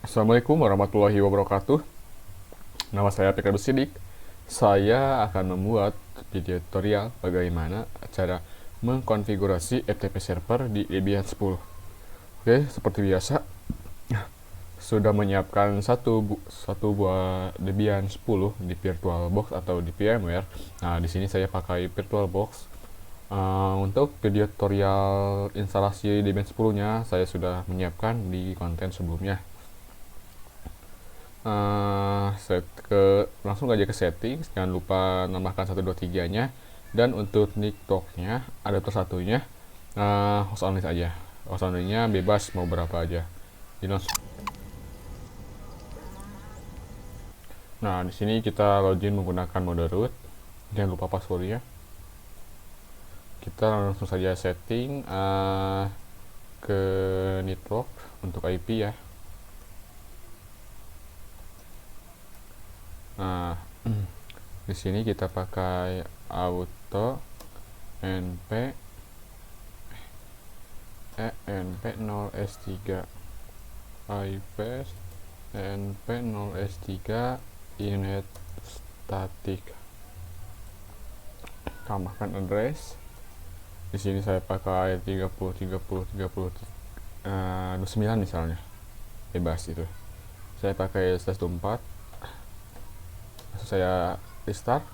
Assalamualaikum warahmatullahi wabarakatuh. Nama saya Fikar Sidik. Saya akan membuat video tutorial bagaimana cara mengkonfigurasi FTP server di Debian 10. Oke, seperti biasa, sudah menyiapkan satu buah Debian 10 di VirtualBox atau di VMware. Nah, di sini saya pakai VirtualBox. Untuk video tutorial instalasi Debian 10-nya saya sudah menyiapkan di konten sebelumnya. Langsung aja ke settings, jangan lupa nambahkan 123 nya, dan untuk NIC-nya adapter satunya host only saja. Host only nya bebas mau berapa aja. Nah, di sini kita login menggunakan mode root, jangan lupa passwordnya. Kita langsung saja setting ke network untuk IP ya. Nah, di sini kita pakai auto np 0s3 ip np 0s3 init static. Tambahkan address. Di sini saya pakai 30 29 misalnya. Bebas itu. Saya pakai /4. Saya restart.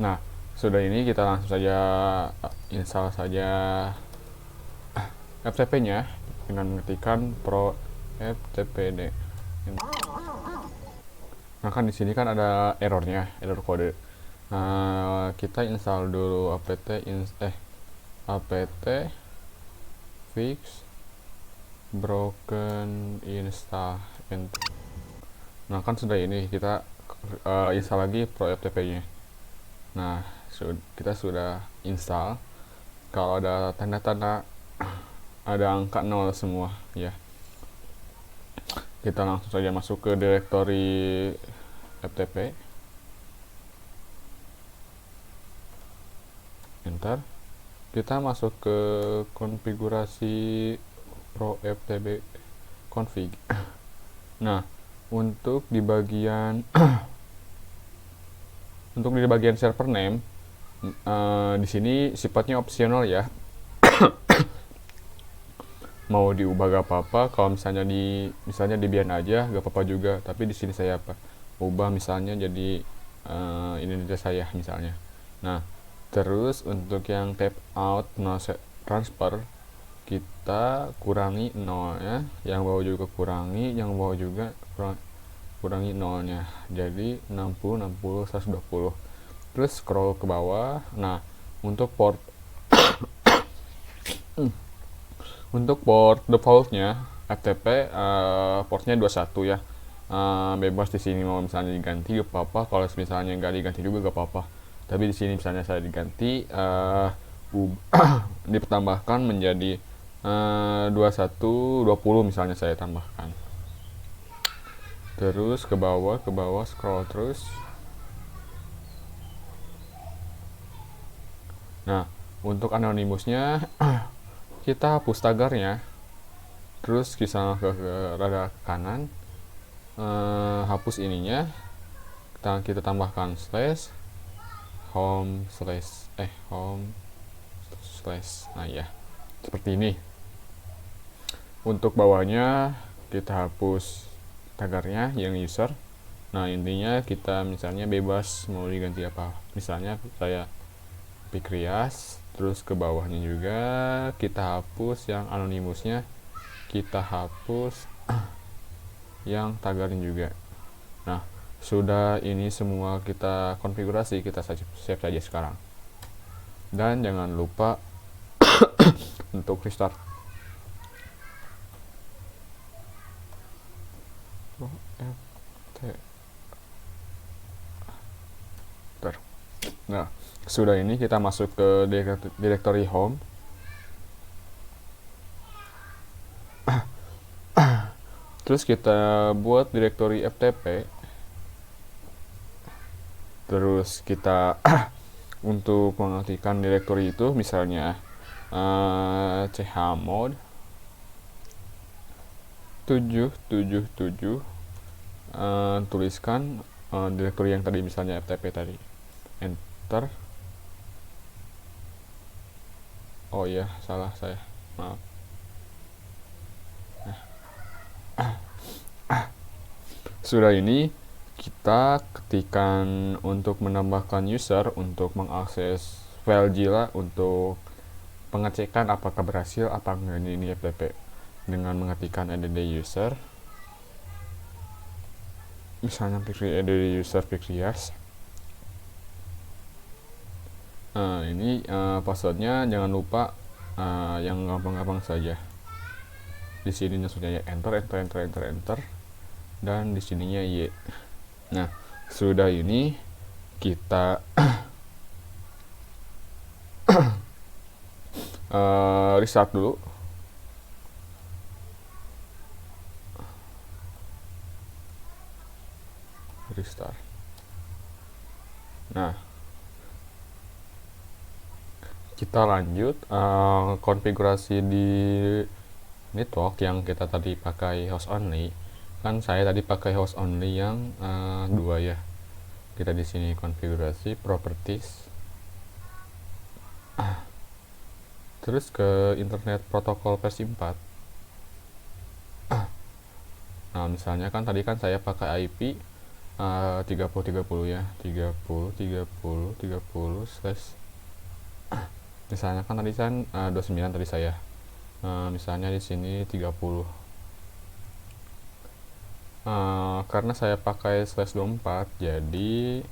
Nah, sudah ini kita langsung saja install saja FTP nya dengan mengetikkan pro ftpd. Nah, kan di sini kan ada errornya, error kode. Nah, kita install dulu apt fix broken install. Nah, kan sudah ini kita install lagi pro ftp nya. Nah, kita sudah install. Kalau ada tanda-tanda ada angka 0 semua ya, kita langsung saja masuk ke directory ftp, enter. Kita masuk ke konfigurasi pro ftp config. Nah, untuk di bagian server name, di sini sifatnya opsional ya. Mau diubah gak apa-apa. Kalau misalnya Debian aja gak apa-apa juga. Tapi di sini saya ubah misalnya jadi identitas saya misalnya. Nah, terus untuk yang tab out no transfer, kita kurangi 0 ya, yang bawah juga kurangi, yang bawah juga kurangi 0 nya, jadi 60 60 120. Terus scroll ke bawah. Nah, untuk port defaultnya FTP portnya 21 ya. Bebas di sini mau misalnya diganti gak apa-apa, kalau misalnya nggak diganti juga gak apa-apa. Tapi di sini misalnya saya diganti ditambahkan menjadi 21 20 misalnya saya tambahkan. Terus ke bawah scroll terus. Nah, untuk anonimusnya kita hapus tagarnya. Terus kita ke rada kanan, hapus ininya, kita tambahkan home slash. Nah ya, seperti ini. Untuk bawahnya kita hapus tagarnya yang user. Nah, intinya kita misalnya bebas mau diganti apa. Misalnya saya Pikrias. Terus ke bawahnya juga kita hapus yang anonimusnya, kita hapus yang tagarnya juga. Nah, sudah ini semua kita konfigurasi, kita save saja sekarang. Dan jangan lupa untuk restart. Nah, sudah ini kita masuk ke directory home. Terus kita buat directory ftp. Terus kita untuk mengaktifkan directory itu misalnya chmod 777, tuliskan direktori yang tadi, misalnya ftp tadi, enter. Oh iya, salah saya, maaf. Sudah ini kita ketikkan untuk menambahkan user untuk mengakses FileZilla untuk pengecekan apakah berhasil apa enggak ini FTP, dengan mengetikkan add user, misalnya add user Fikrias. Ini passwordnya jangan lupa yang gampang-gampang saja. Di sini maksudnya ya enter, dan di sininya Y. Nah, sudah ini kita restart dulu. Restart. Nah, kita lanjut konfigurasi di network yang kita tadi pakai host only. Kan saya tadi pakai host only yang 2 ya. Kita di sini konfigurasi properties, terus ke internet protokol versi 4. Nah, misalnya kan tadi kan saya pakai IP 3030 ya, 30 slash, misalnya kan tadi kan 29 tadi saya, misalnya di sini 30. Karena saya pakai slash 24, jadi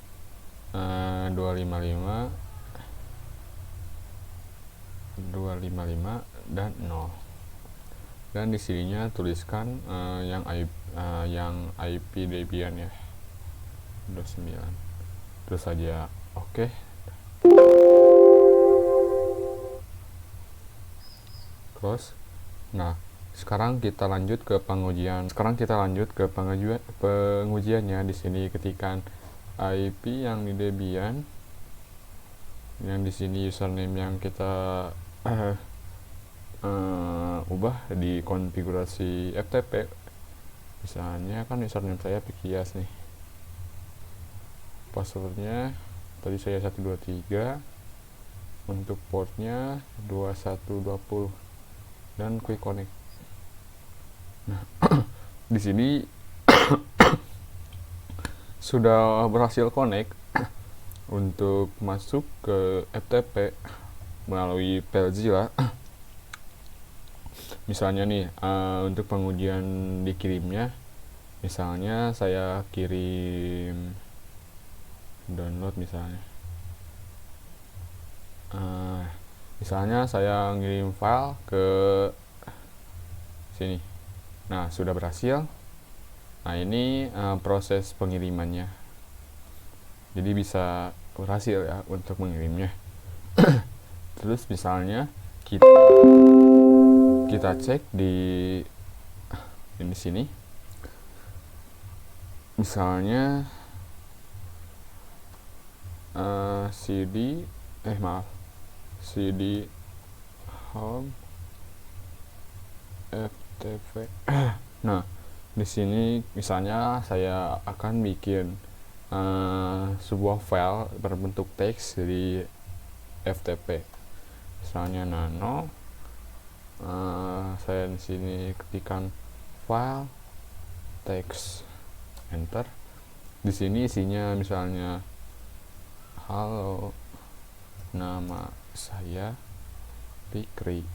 255 dan 0. Dan di sininya tuliskan yang IP Debian ya, 29. Terus saja oke. Close. Nah, sekarang kita lanjut ke pengujian. Pengujiannya di sini ketikan IP yang di Debian, yang di sini username yang kita ubah di konfigurasi FTP. Misalnya kan username saya Fikrias nih. Passwordnya tadi saya 123, untuk portnya 2120 dan quick connect. Nah, di sini sudah berhasil connect untuk masuk ke FTP melalui FileZilla. Misalnya nih untuk pengujian dikirimnya, misalnya saya kirim download misalnya saya ngirim file ke sini. Nah, sudah berhasil. Nah, ini proses pengirimannya, jadi bisa berhasil ya untuk mengirimnya. Terus misalnya kita cek di sini, misalnya cd home ftp. Nah, di sini misalnya saya akan bikin sebuah file berbentuk teks dari FTP, misalnya nano. Saya di sini ketikkan file teks, enter. Di sini isinya misalnya halo, nama saya Fikri,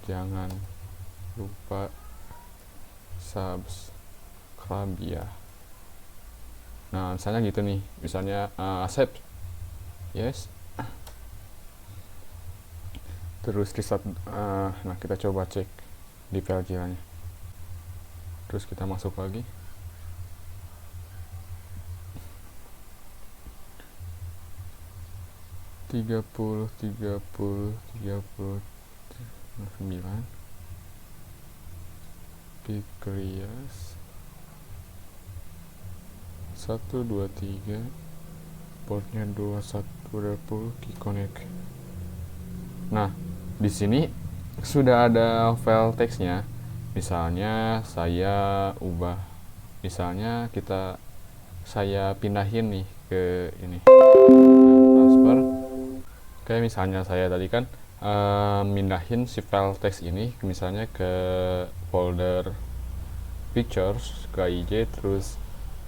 jangan lupa subscribe ya. Nah, misalnya gitu nih, misalnya accept, yes. Terus restart. Nah, kita coba cek di FileZilla-nya. Terus kita masuk lagi. tiga puluh 9 Fikrias 123, portnya 2120. udah full connect. Nah, di sini sudah ada file teksnya. Misalnya saya ubah, misalnya saya pindahin nih ke ini, transfer. Kayak misalnya saya tadi kan mindahin si file teks ini misalnya ke folder pictures ke IJ, terus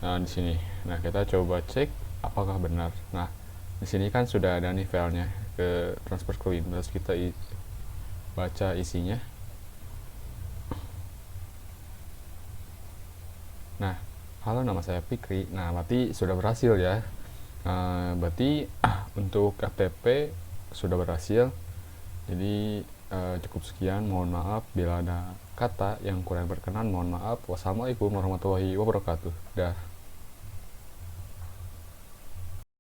di sini. Nah, kita coba cek apakah benar. Nah, di sini kan sudah ada nih filenya ke transfer ke Windows. Kita baca isinya. Nah, halo, nama saya Fikri. Nah, berarti sudah berhasil ya. Berarti untuk FTP sudah berhasil. Jadi cukup sekian. Mohon maaf bila ada kata yang kurang berkenan. Mohon maaf. Wassalamualaikum warahmatullahi wabarakatuh. Dah.